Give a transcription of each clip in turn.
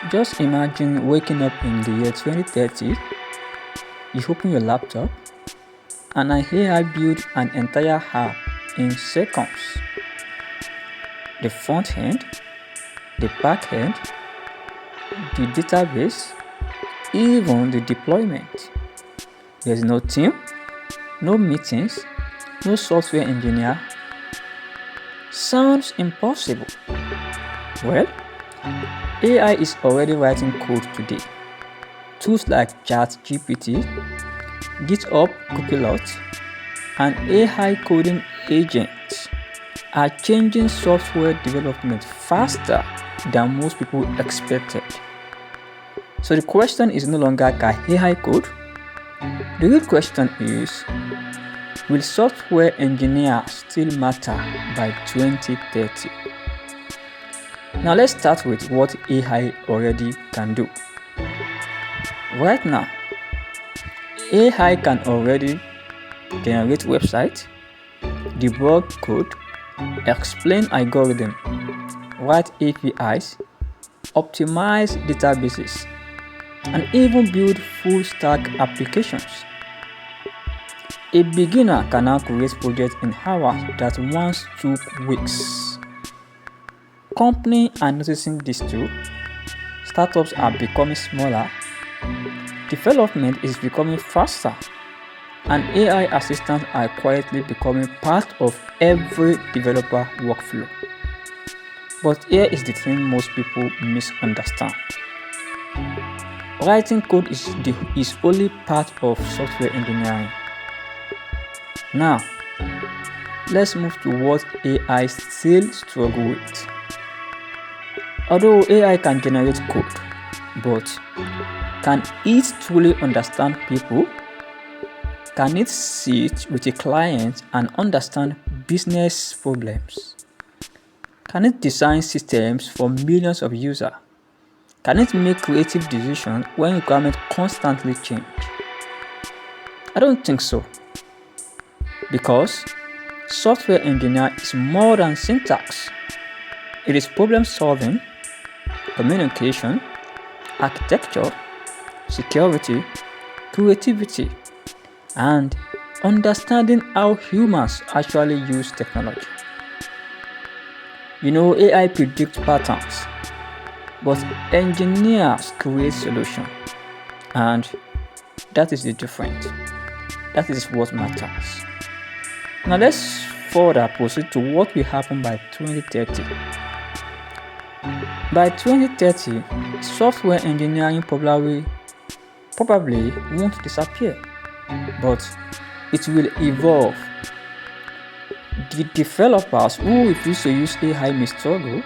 Just imagine waking up in the year 2030, you open your laptop, and an AI build an entire app in seconds. The front end, the back end, the database, even the deployment. There's no team, no meetings, no software engineer. Sounds impossible. Well, AI is already writing code today. Tools like ChatGPT, GitHub Copilot, and AI coding agents are changing software development faster than most people expected. So the question is no longer can AI code? The real question is, will software engineers still matter by 2030? Now let's start with what AI already can do. Right now, AI can already generate websites, debug code, explain algorithms, write APIs, optimize databases, and even build full-stack applications. A beginner can now create projects in hours that once took weeks. Companies are noticing this too. Startups are becoming smaller, development is becoming faster, and AI assistants are quietly becoming part of every developer workflow. But here is the thing most people misunderstand. Writing code is only part of software engineering. Now, let's move to what AI still struggles with. Although AI can generate code, but can it truly understand people? Can it sit with a client and understand business problems? Can it design systems for millions of users? Can it make creative decisions when requirements constantly change? I don't think so. Because software engineering is more than syntax. It is problem solving, communication, architecture, security, creativity, and understanding how humans actually use technology. AI predicts patterns, but engineers create solutions, and that is the difference. That is what matters. Now let's further proceed to what will happen by 2030. By 2030, software engineering probably won't disappear, but it will evolve. The developers who refuse to use AI may struggle,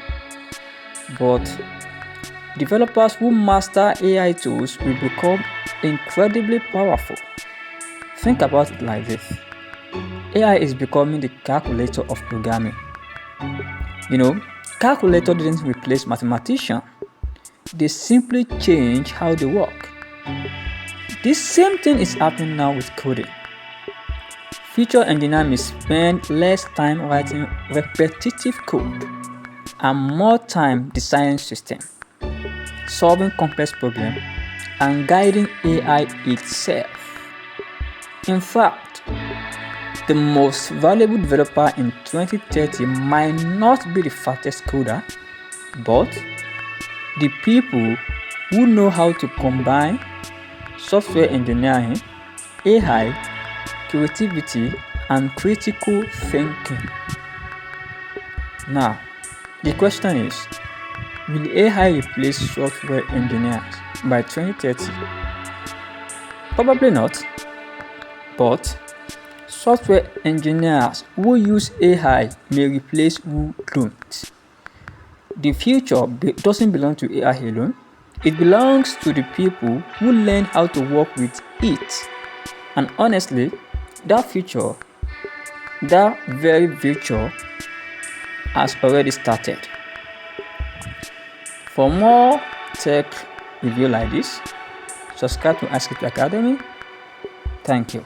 but developers who master AI tools will become incredibly powerful. Think about it like this. AI is becoming the calculator of programming. Calculator didn't replace mathematicians. They simply change how they work. This same thing is happening now with coding. Future engineers may spend less time writing repetitive code and more time designing systems, solving complex problems, and guiding AI itself. In fact, the most valuable developer in 2030 might not be the fastest coder, but the people who know how to combine software engineering, AI, creativity, and critical thinking. Now, the question is, will AI replace software engineers by 2030? Probably not, but software engineers who use AI may replace who don't. The future doesn't belong to AI alone. It belongs to the people who learn how to work with it. And honestly, that very future has already started. For more tech review like this, subscribe to Ask It Academy. Thank you.